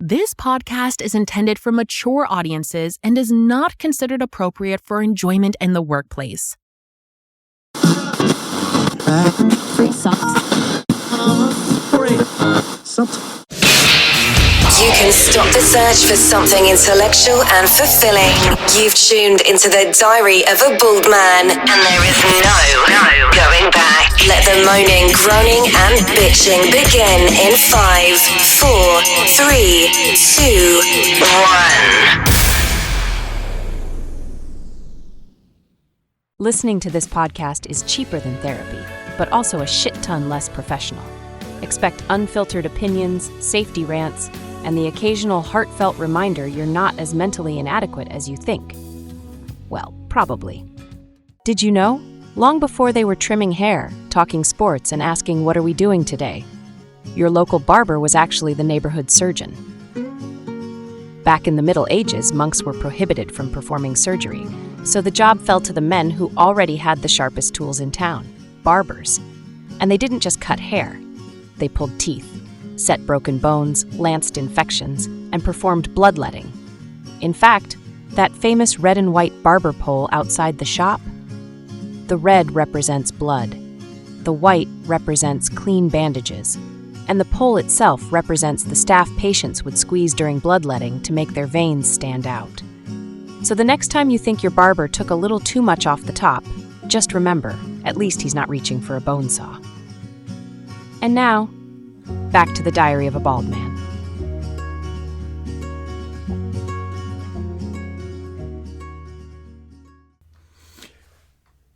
This podcast is intended for mature audiences and is not considered appropriate for enjoyment in the workplace. You can stop the search for something intellectual and fulfilling. You've tuned into the Diary of a Bald Man, and there is no going back. Let the moaning, groaning, and bitching begin in 5, 4, 3, 2, 1. Listening to this podcast is cheaper than therapy, but also a shit ton less professional. Expect unfiltered opinions, safety rants, and the occasional heartfelt reminder you're not as mentally inadequate as you think. Well, probably. Did you know? Long before they were trimming hair, talking sports, and asking, "What are we doing today?" your local barber was actually the neighborhood surgeon. Back in the Middle Ages, monks were prohibited from performing surgery, so the job fell to the men who already had the sharpest tools in town, barbers. And they didn't just cut hair. They pulled teeth, set broken bones, lanced infections, and performed bloodletting. In fact, that famous red and white barber pole outside the shop, the red represents blood, the white represents clean bandages, and the pole itself represents the staff patients would squeeze during bloodletting to make their veins stand out. So the next time you think your barber took a little too much off the top, just remember, at least he's not reaching for a bone saw. And now, back to the Diary of a Bald Man.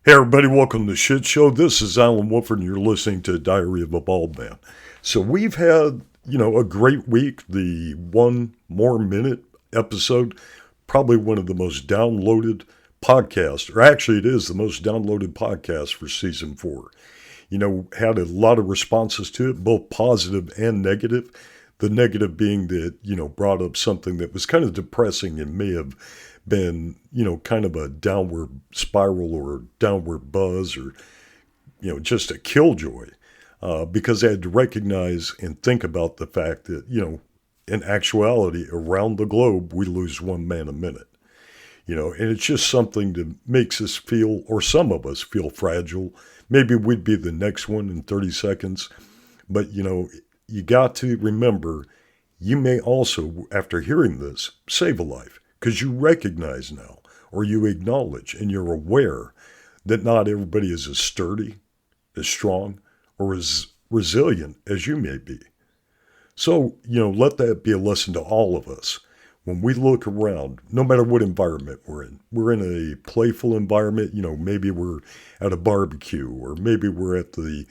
Hey everybody, welcome to the Shit Show. This is Alan Woodford and you're listening to Diary of a Bald Man. So we've had, a great week. The 1 More Minute episode, probably one of the most downloaded podcasts, or actually it is the most downloaded podcast for season 4. Had a lot of responses to it, both positive and negative. The negative being that, brought up something that was kind of depressing and may have been, kind of a downward spiral or downward buzz or, just a killjoy. Because I had to recognize and think about the fact that, in actuality, around the globe, we lose 1 man a minute. And it's just something that makes us feel, or some of us feel fragile. Maybe we'd be the next one in 30 seconds. But, you got to remember, you may also, after hearing this, save a life. Because you recognize now, or you acknowledge, and you're aware that not everybody is as sturdy, as strong, or as resilient as you may be. So, let that be a lesson to all of us. When we look around, no matter what environment we're in a playful environment, maybe we're at a barbecue or maybe we're at the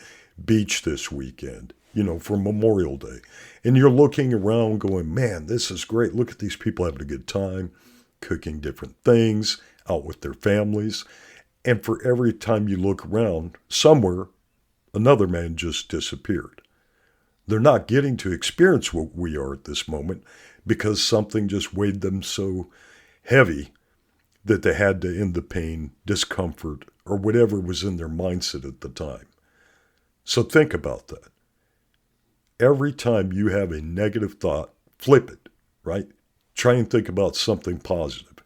beach this weekend, for Memorial Day. And you're looking around going, man, this is great. Look at these people having a good time, cooking different things, out with their families. And for every time you look around, somewhere, another man just disappeared. They're not getting to experience what we are at this moment because something just weighed them so heavy that they had to end the pain, discomfort, or whatever was in their mindset at the time. So think about that. Every time you have a negative thought, flip it, right? Try and think about something positive.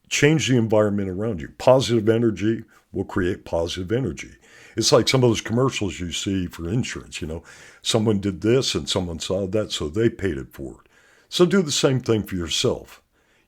Change the environment around you. Positive energy will create positive energy. It's like some of those commercials you see for insurance, someone did this and someone saw that, so they paid it forward. So do the same thing for yourself.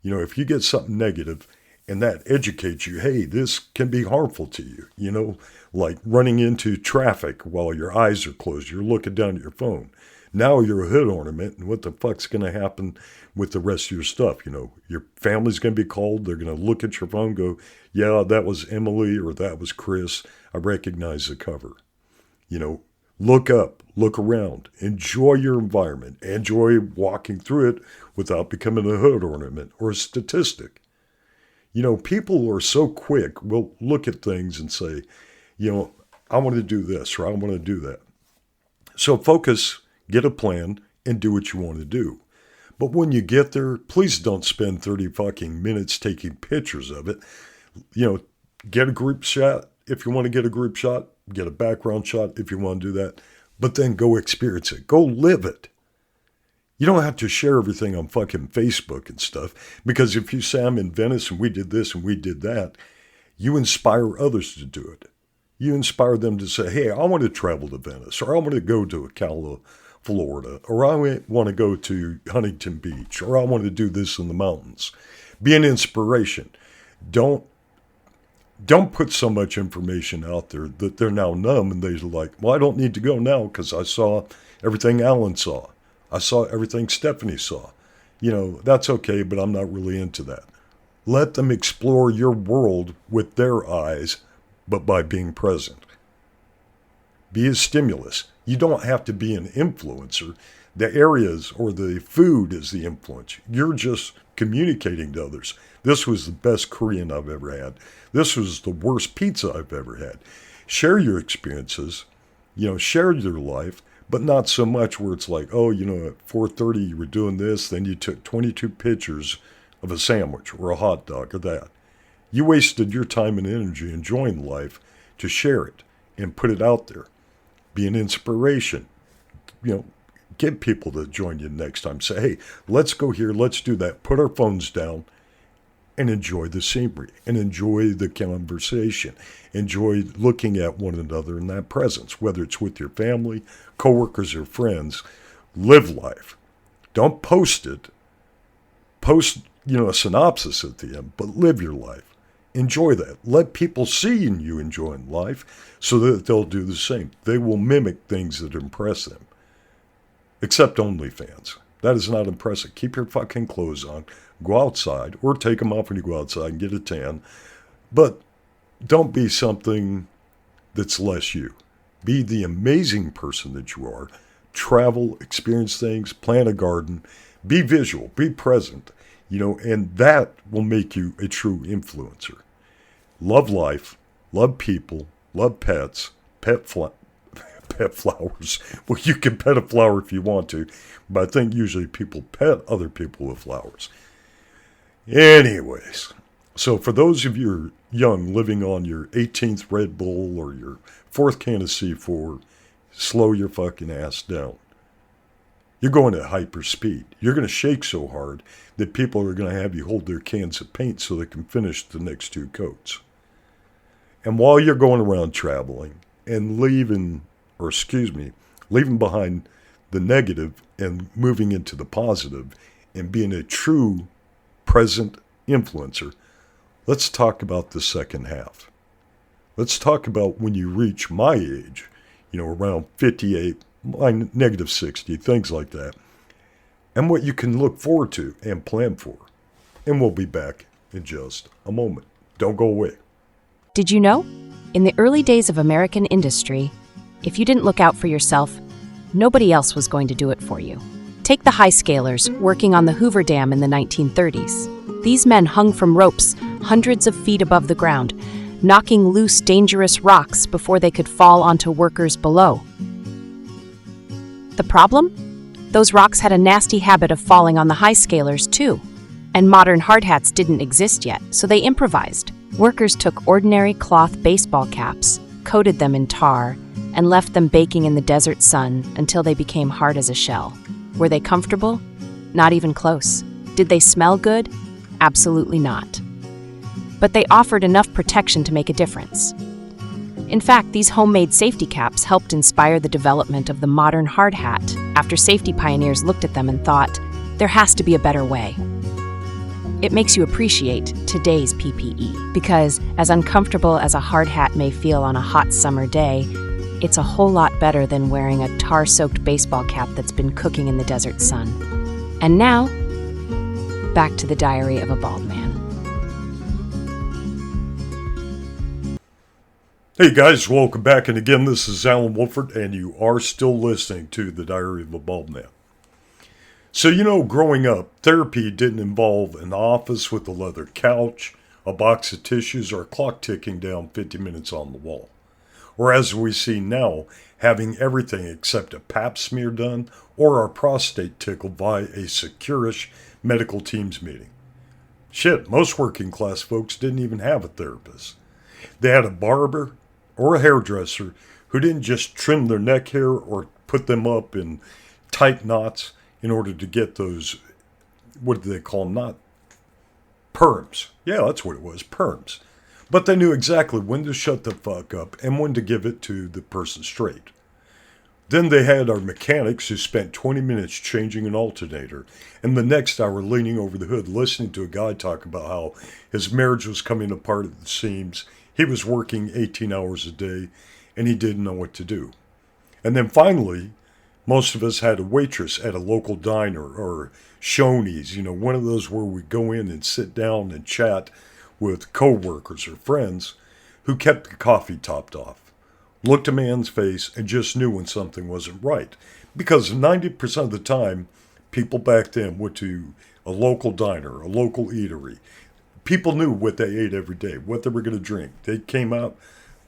If you get something negative and that educates you, hey, this can be harmful to you, like running into traffic while your eyes are closed, you're looking down at your phone. Now you're a hood ornament, and what the fuck's going to happen with the rest of your stuff? Your family's going to be called. They're going to look at your phone and go, yeah, that was Emily or that was Chris. I recognize the cover. Look up, look around, enjoy your environment, enjoy walking through it without becoming a hood ornament or a statistic. People are so quick, will look at things and say, I want to do this or I want to do that. So focus, get a plan, and do what you want to do. But when you get there, please don't spend 30 fucking minutes taking pictures of it. Get a group shot if you want to get a group shot. Get a background shot if you want to do that. But then go experience it. Go live it. You don't have to share everything on fucking Facebook and stuff, because if you say I'm in Venice and we did this and we did that, you inspire others to do it. You inspire them to say, hey, I want to travel to Venice, or I want to go to Ocala, Florida, or I want to go to Huntington Beach, or I want to do this in the mountains. Be an inspiration. Don't put so much information out there that they're now numb and they're like, well, I don't need to go now because I saw everything Alan saw. I saw everything Stephanie saw. That's okay, but I'm not really into that. Let them explore your world with their eyes, but by being present. Be a stimulus. You don't have to be an influencer. The areas or the food is the influence. You're just communicating to others. This was the best Korean I've ever had. This was the worst pizza I've ever had. Share your experiences, share your life, but not so much where it's like, oh, at 4:30 you were doing this, then you took 22 pictures of a sandwich or a hot dog or that. You wasted your time and energy enjoying life to share it and put it out there. Be an inspiration. Get people to join you next time. Say, hey, let's go here, let's do that. Put our phones down and enjoy the scenery and enjoy the conversation. Enjoy looking at one another in that presence, whether it's with your family, coworkers, or friends. Live life. Don't post it. Post, a synopsis at the end, but live your life. Enjoy that. Let people see you enjoying life so that they'll do the same. They will mimic things that impress them. Except OnlyFans. That is not impressive. Keep your fucking clothes on. Go outside, or take them off when you go outside and get a tan. But don't be something that's less you. Be the amazing person that you are. Travel, experience things, plant a garden. Be visual, be present, and that will make you a true influencer. Love life, love people, love pets, pet flowers. Well, you can pet a flower if you want to, but I think usually people pet other people with flowers. Anyways, so for those of you who are young, living on your 18th Red Bull or your 4th can of C4, slow your fucking ass down. You're going at hyper speed. You're going to shake so hard that people are going to have you hold their cans of paint so they can finish the next 2 coats. And while you're going around traveling and leaving behind the negative and moving into the positive and being a true present influencer, let's talk about the second half. Let's talk about when you reach my age, around 58, negative 60, things like that, and what you can look forward to and plan for. And we'll be back in just a moment. Don't go away. Did you know? In the early days of American industry, if you didn't look out for yourself, nobody else was going to do it for you. Take the high scalers working on the Hoover Dam in the 1930s. These men hung from ropes hundreds of feet above the ground, knocking loose dangerous rocks before they could fall onto workers below. The problem? Those rocks had a nasty habit of falling on the high scalers too. And modern hard hats didn't exist yet, so they improvised. Workers took ordinary cloth baseball caps, coated them in tar, and left them baking in the desert sun until they became hard as a shell. Were they comfortable? Not even close. Did they smell good? Absolutely not. But they offered enough protection to make a difference. In fact, these homemade safety caps helped inspire the development of the modern hard hat after safety pioneers looked at them and thought, there has to be a better way. It makes you appreciate today's PPE because, as uncomfortable as a hard hat may feel on a hot summer day, it's a whole lot better than wearing a tar-soaked baseball cap that's been cooking in the desert sun. And now, back to the Diary of a Bald Man. Hey guys, welcome back. And again, this is Alan Wolford, and you are still listening to the Diary of a Bald Man. So, growing up, therapy didn't involve an office with a leather couch, a box of tissues, or a clock ticking down 50 minutes on the wall. Or as we see now, having everything except a pap smear done or our prostate tickled by a securish medical teams meeting. Shit, most working class folks didn't even have a therapist. They had a barber or a hairdresser who didn't just trim their neck hair or put them up in tight knots. in order to get those, what do they call them? Not perms. Yeah, that's what it was, perms. But they knew exactly when to shut the fuck up and when to give it to the person straight. Then they had our mechanics who spent 20 minutes changing an alternator, and the next hour leaning over the hood listening to a guy talk about how his marriage was coming apart at the seams, he was working 18 hours a day, and he didn't know what to do. And then finally, most of us had a waitress at a local diner or Shoney's, one of those where we go in and sit down and chat with co-workers or friends who kept the coffee topped off. Looked a man's face and just knew when something wasn't right. Because 90% of the time, people back then went to a local diner, a local eatery. People knew what they ate every day, what they were going to drink. They came out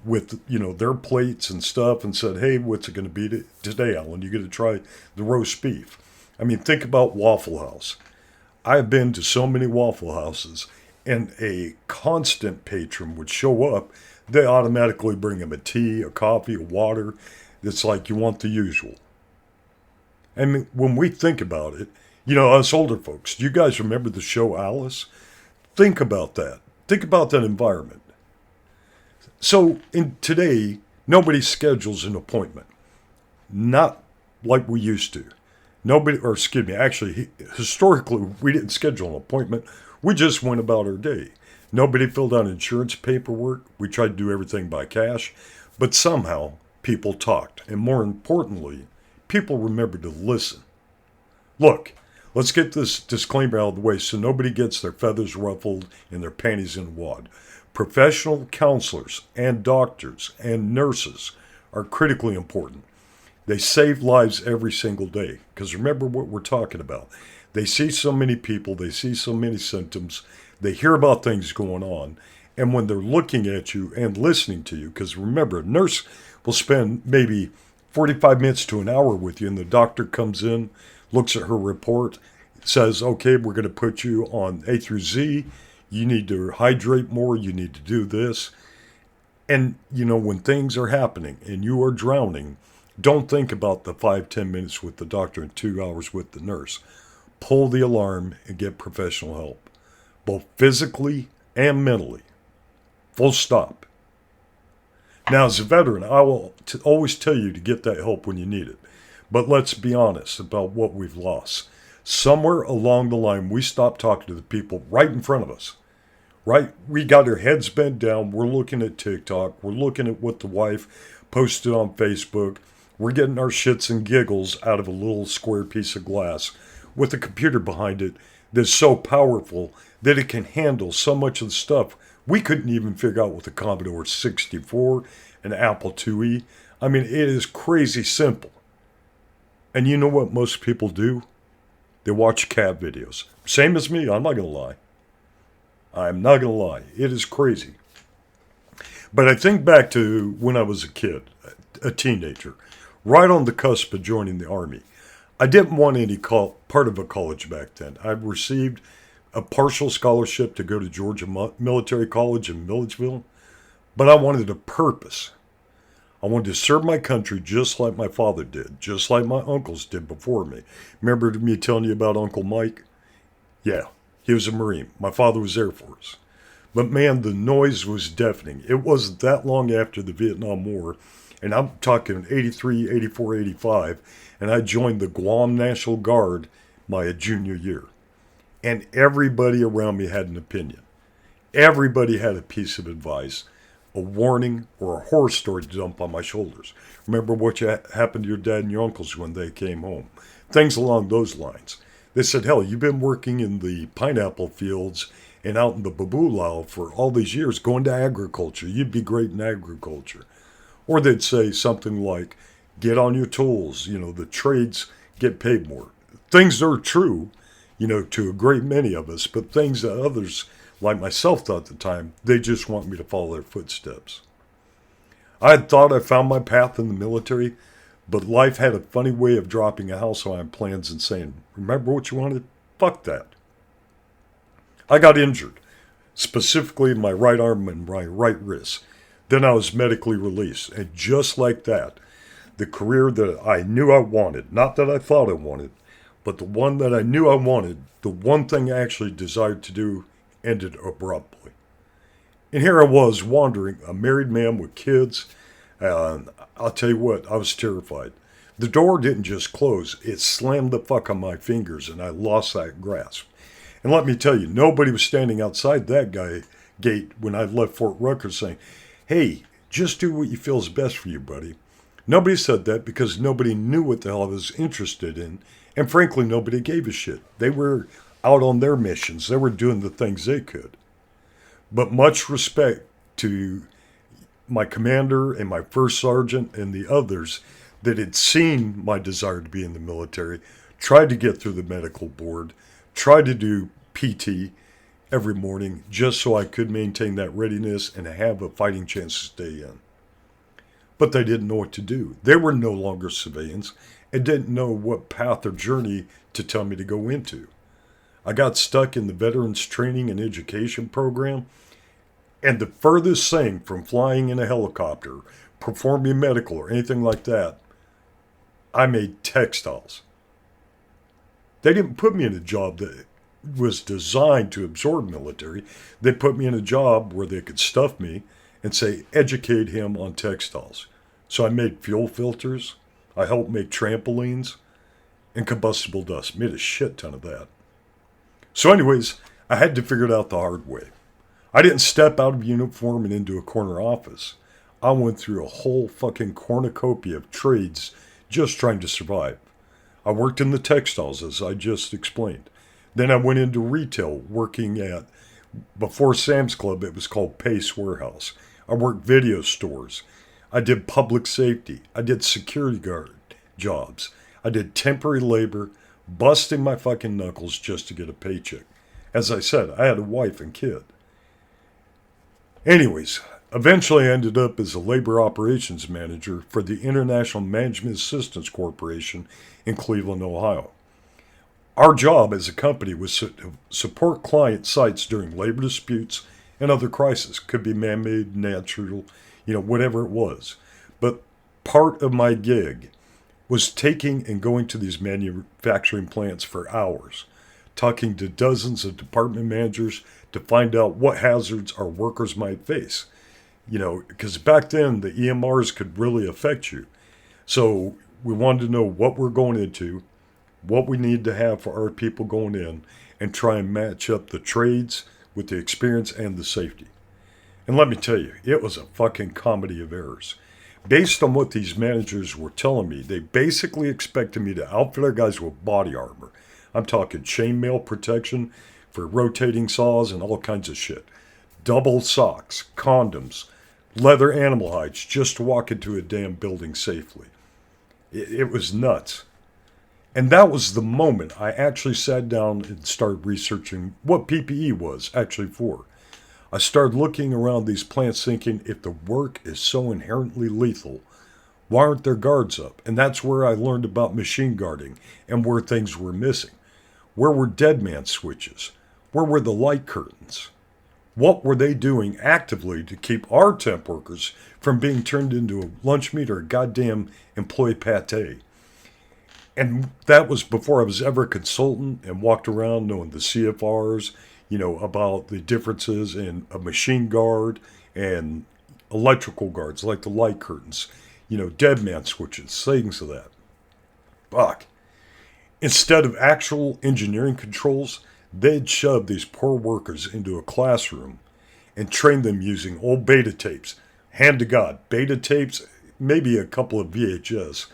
with, their plates and stuff and said, hey, what's it going to be today, Alan? You're going to try the roast beef. I mean, think about Waffle House. I've been to so many Waffle Houses, and a constant patron would show up. They automatically bring him a tea, a coffee, a water. It's like you want the usual. And when we think about it, us older folks, do you guys remember the show Alice? Think about that. Think about that environment. So today, nobody schedules an appointment. Not like we used to. Actually, historically, we didn't schedule an appointment. We just went about our day. Nobody filled out insurance paperwork. We tried to do everything by cash. But somehow, people talked. And more importantly, people remembered to listen. Look, let's get this disclaimer out of the way so nobody gets their feathers ruffled and their panties in a wad. Professional counselors and doctors and nurses are critically important. They save lives every single day. Because remember what we're talking about. They see so many people. They see so many symptoms. They hear about things going on, and when they're looking at you and listening to you, because remember, a nurse will spend maybe 45 minutes to an hour with you, and the doctor comes in, looks at her report, says, okay, we're going to put you on A through Z. You need to hydrate more. You need to do this. And, when things are happening and you are drowning, don't think about the 5-10 minutes with the doctor and 2 hours with the nurse. Pull the alarm and get professional help. Both physically and mentally. Full stop. Now, as a veteran, I will always tell you to get that help when you need it. But let's be honest about what we've lost. Somewhere along the line, we stopped talking to the people right in front of us. Right? We got our heads bent down. We're looking at TikTok. We're looking at what the wife posted on Facebook. We're getting our shits and giggles out of a little square piece of glass with a computer behind it that's so powerful that it can handle so much of the stuff we couldn't even figure out with the Commodore 64 and Apple IIe. I mean, it is crazy simple. And you know what most people do? They watch cat videos. Same as me, I'm not going to lie. I'm not going to lie. It is crazy. But I think back to when I was a kid, a teenager, right on the cusp of joining the Army. I didn't want any part of a college back then. I received a partial scholarship to go to Georgia Military College in Milledgeville, but I wanted a purpose. I wanted to serve my country just like my father did, just like my uncles did before me. Remember me telling you about Uncle Mike? Yeah, he was a Marine. My father was Air Force. But man, the noise was deafening. It wasn't that long after the Vietnam War, and I'm talking 83, 84, 85, and I joined the Guam National Guard my junior year. And everybody around me had an opinion. Everybody had a piece of advice, a warning, or a horror story to dump on my shoulders. Remember what happened to your dad and your uncles when they came home. Things along those lines. They said, hell, you've been working in the pineapple fields and out in the babulao for all these years, going to agriculture. You'd be great in agriculture. Or they'd say something like, get on your tools. The trades get paid more. Things are true, to a great many of us, but things that others, like myself, thought at the time, they just want me to follow their footsteps. I had thought I found my path in the military, but life had a funny way of dropping a house on my plans and saying, remember what you wanted? Fuck that. I got injured, specifically my right arm and my right wrist. Then I was medically released, and just like that, the career that I knew I wanted, not that I thought I wanted, But the one that I knew I wanted, the one thing I actually desired to do, ended abruptly. And here I was wandering, a married man with kids, and I'll tell you what, I was terrified. The door didn't just close, it slammed the fuck on my fingers, and I lost that grasp. And let me tell you, nobody was standing outside that gate when I left Fort Rucker saying, hey, just do what you feel is best for you, buddy. Nobody said that because nobody knew what the hell I was interested in, and frankly, nobody gave a shit. They were out on their missions. They were doing the things they could. But much respect to my commander and my first sergeant and the others that had seen my desire to be in the military, tried to get through the medical board, tried to do PT every morning just so I could maintain that readiness and have a fighting chance to stay in. But they didn't know what to do. They were no longer civilians and didn't know what path or journey to tell me to go into. I got stuck in the Veterans Training and Education Program, and the furthest thing from flying in a helicopter, performing medical, or anything like that, I made textiles. They didn't put me in a job that was designed to absorb military. They put me in a job where they could stuff me and say, educate him on textiles. So I made fuel filters, I helped make trampolines, and combustible dust. Made a shit ton of that. So anyways, I had to figure it out the hard way. I didn't step out of uniform and into a corner office. I went through a whole fucking cornucopia of trades just trying to survive. I worked in the textiles, as I just explained. Then I went into retail, working at, before Sam's Club, it was called Pace Warehouse. I worked video stores. I did public safety. I did security guard jobs. I did temporary labor, busting my fucking knuckles just to get a paycheck. As I said, I had a wife and kid. Anyways, eventually I ended up as a labor operations manager for the International Management Assistance Corporation in Cleveland, Ohio. Our job as a company was to support client sites during labor disputes and other crises. Could be man-made, natural, whatever it was. But part of my gig was taking and going to these manufacturing plants for hours, talking to dozens of department managers to find out what hazards our workers might face. Because back then the EMRs could really affect you. So we wanted to know what we're going into, what we need to have for our people going in, and try and match up the trades with the experience and the safety. And let me tell you, it was a fucking comedy of errors. Based on what these managers were telling me, they basically expected me to outfit our guys with body armor. I'm talking chainmail protection for rotating saws and all kinds of shit. Double socks, condoms, leather animal hides just to walk into a damn building safely. It was nuts. And that was the moment I actually sat down and started researching what PPE was actually for. I started looking around these plants thinking, if the work is so inherently lethal, why aren't there guards up? And that's where I learned about machine guarding and where things were missing. Where were dead man switches? Where were the light curtains? What were they doing actively to keep our temp workers from being turned into a lunch meat or a goddamn employee pate? And that was before I was ever a consultant and walked around knowing the CFRs, about the differences in a machine guard and electrical guards, like the light curtains, dead man switches, things of that. Fuck. Instead of actual engineering controls, they'd shove these poor workers into a classroom and train them using old beta tapes. Hand to God, beta tapes, maybe a couple of VHS,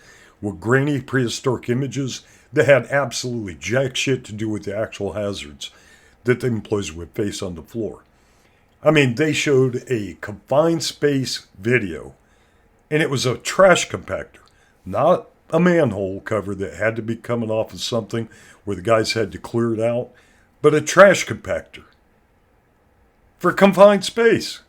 with grainy prehistoric images that had absolutely jack shit to do with the actual hazards that the employees would face on the floor. I mean, they showed a confined space video, and it was a trash compactor, not a manhole cover that had to be coming off of something where the guys had to clear it out, but a trash compactor for confined space.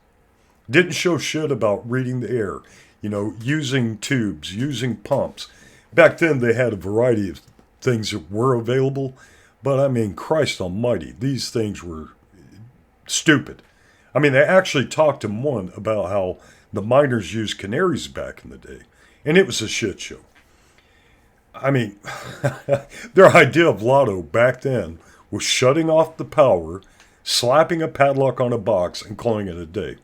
Didn't show shit about reading the air, using tubes, using pumps. Back then they had a variety of things that were available, but I mean, Christ almighty, these things were stupid. I mean, they actually talked in one about how the miners used canaries back in the day, and it was a shit show. I mean, their idea of lotto back then was shutting off the power, slapping a padlock on a box, and calling it a day.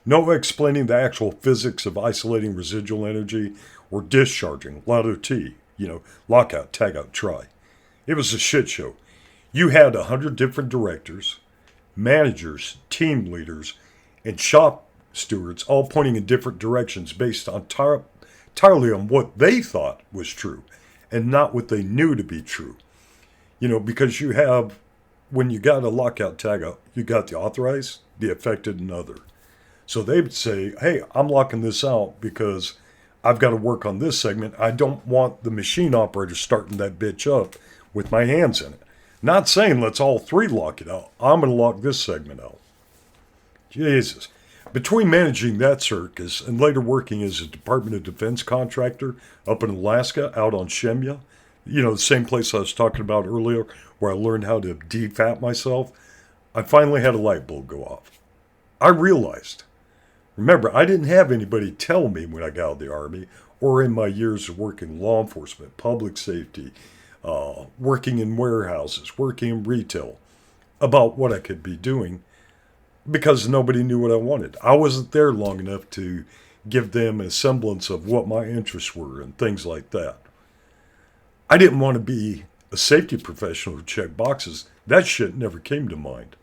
No explaining the actual physics of isolating residual energy or discharging, lotto T, lockout, tagout, try. It was a shit show. You had 100 different directors, managers, team leaders, and shop stewards all pointing in different directions based on entirely on what they thought was true and not what they knew to be true. Because you have, when you got a lockout, tagout, you got the authorized, the affected, and other. So they'd say, hey, I'm locking this out because I've got to work on this segment. I don't want the machine operator starting that bitch up with my hands in it. Not saying let's all three lock it out. I'm going to lock this segment out. Jesus. Between managing that circus and later working as a Department of Defense contractor up in Alaska, out on Shemya, the same place I was talking about earlier where I learned how to defat myself, I finally had a light bulb go off. I realized, remember, I didn't have anybody tell me when I got out of the Army or in my years of working in law enforcement, public safety, working in warehouses, working in retail, about what I could be doing because nobody knew what I wanted. I wasn't there long enough to give them a semblance of what my interests were and things like that. I didn't want to be a safety professional who checked boxes. That shit never came to mind.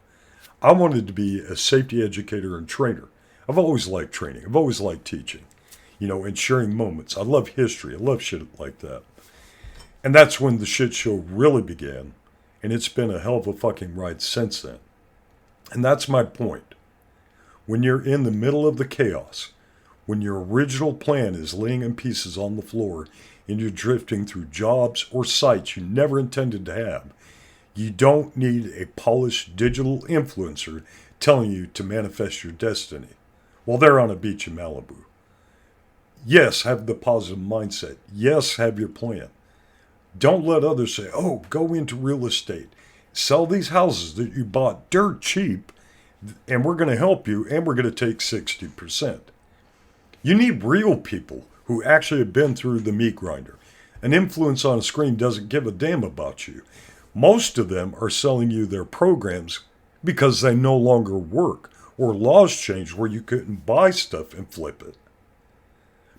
I wanted to be a safety educator and trainer. I've always liked training. I've always liked teaching, and sharing moments. I love history. I love shit like that. And that's when the shit show really began. And it's been a hell of a fucking ride since then. And that's my point. When you're in the middle of the chaos, when your original plan is laying in pieces on the floor and you're drifting through jobs or sites you never intended to have, you don't need a polished digital influencer telling you to manifest your destiny while they're on a beach in Malibu. Yes, have the positive mindset. Yes, have your plan. Don't let others say, oh, go into real estate. Sell these houses that you bought dirt cheap, and we're going to help you, and we're going to take 60%. You need real people who actually have been through the meat grinder. An influence on a screen doesn't give a damn about you. Most of them are selling you their programs because they no longer work, or laws changed where you couldn't buy stuff and flip it.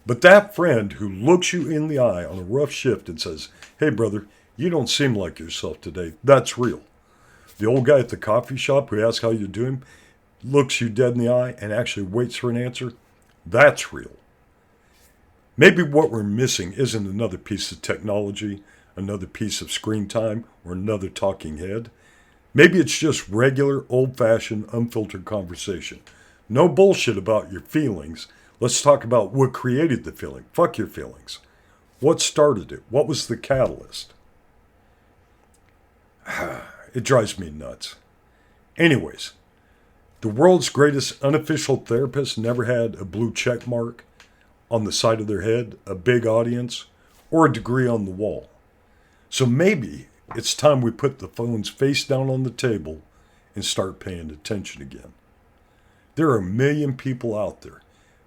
But that friend who looks you in the eye on a rough shift and says, hey brother, you don't seem like yourself today, that's real. The old guy at the coffee shop who asks how you're doing, looks you dead in the eye and actually waits for an answer, that's real. Maybe what we're missing isn't another piece of technology, another piece of screen time, or another talking head. Maybe it's just regular, old-fashioned, unfiltered conversation. No bullshit about your feelings. Let's talk about what created the feeling. Fuck your feelings. What started it? What was the catalyst? It drives me nuts. Anyways, the world's greatest unofficial therapist never had a blue check mark on the side of their head, a big audience, or a degree on the wall. So maybe it's time we put the phones face down on the table and start paying attention again. There are 1 million people out there.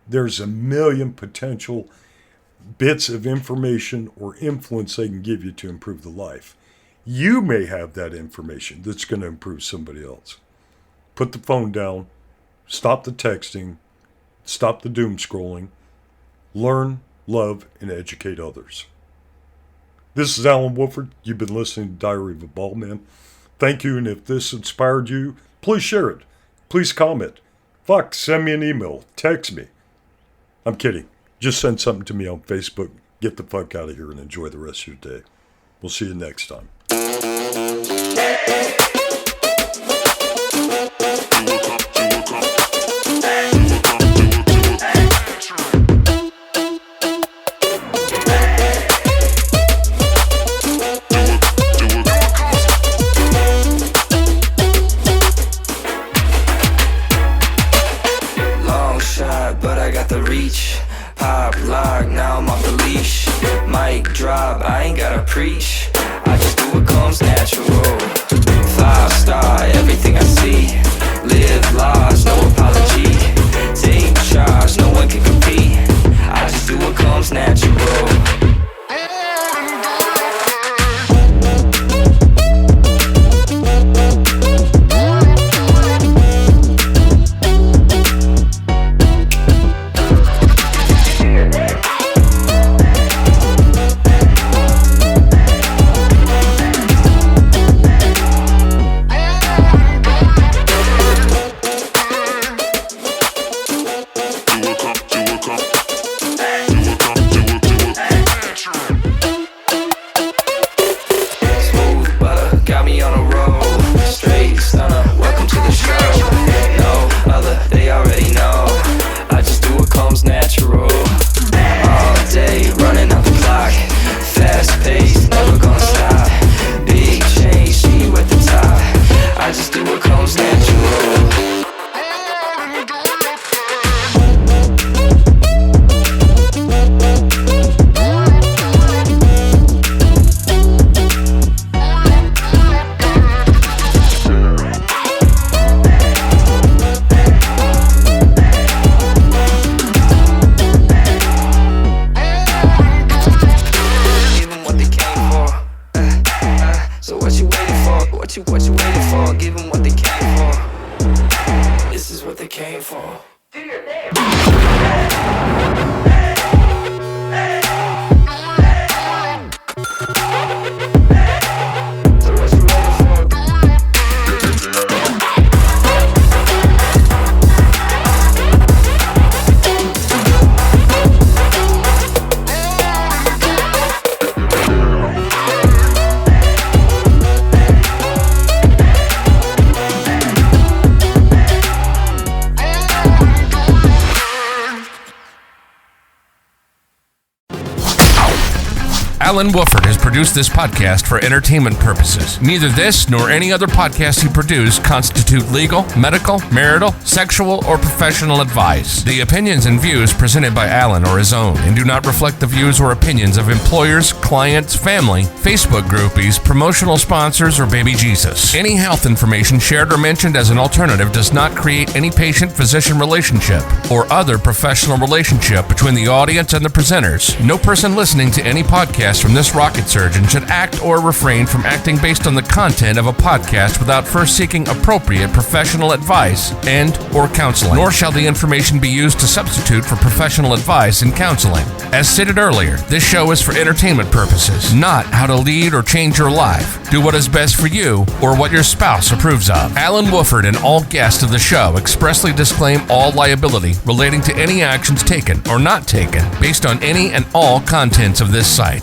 There's 1 million potential bits of information or influence they can give you to improve the life. You may have that information that's going to improve somebody else. Put the phone down, stop the texting, stop the doom scrolling, learn, love, and educate others. This is Alan Wolford. You've been listening to Diary of a Bald Man. Thank you, and if this inspired you, please share it. Please comment. Fuck, send me an email. Text me. I'm kidding. Just send something to me on Facebook. Get the fuck out of here and enjoy the rest of your day. We'll see you next time. Long shot, but I got the reach. Pop, lock, now I'm off the leash. Mic drop, I ain't gotta preach. I just do waiting for? What you waiting for? Give them what they came for. This is what they came for. Do your thing. Alan Wooford has produced this podcast for entertainment purposes. Neither this nor any other podcast he produced constitute legal, medical, marital, sexual, or professional advice. The opinions and views presented by Alan are his own and do not reflect the views or opinions of employers, clients, family, Facebook groupies, promotional sponsors, or baby Jesus. Any health information shared or mentioned as an alternative does not create any patient-physician relationship or other professional relationship between the audience and the presenters. No person listening to any podcast from this rocket surgeon should act or refrain from acting based on the content of a podcast without first seeking appropriate professional advice and or counseling. Nor shall the information be used to substitute for professional advice and counseling. As stated earlier, this show is for entertainment purposes, not how to lead or change your life. Do what is best for you or what your spouse approves of. Alan Wooford and all guests of the show expressly disclaim all liability relating to any actions taken or not taken based on any and all contents of this site.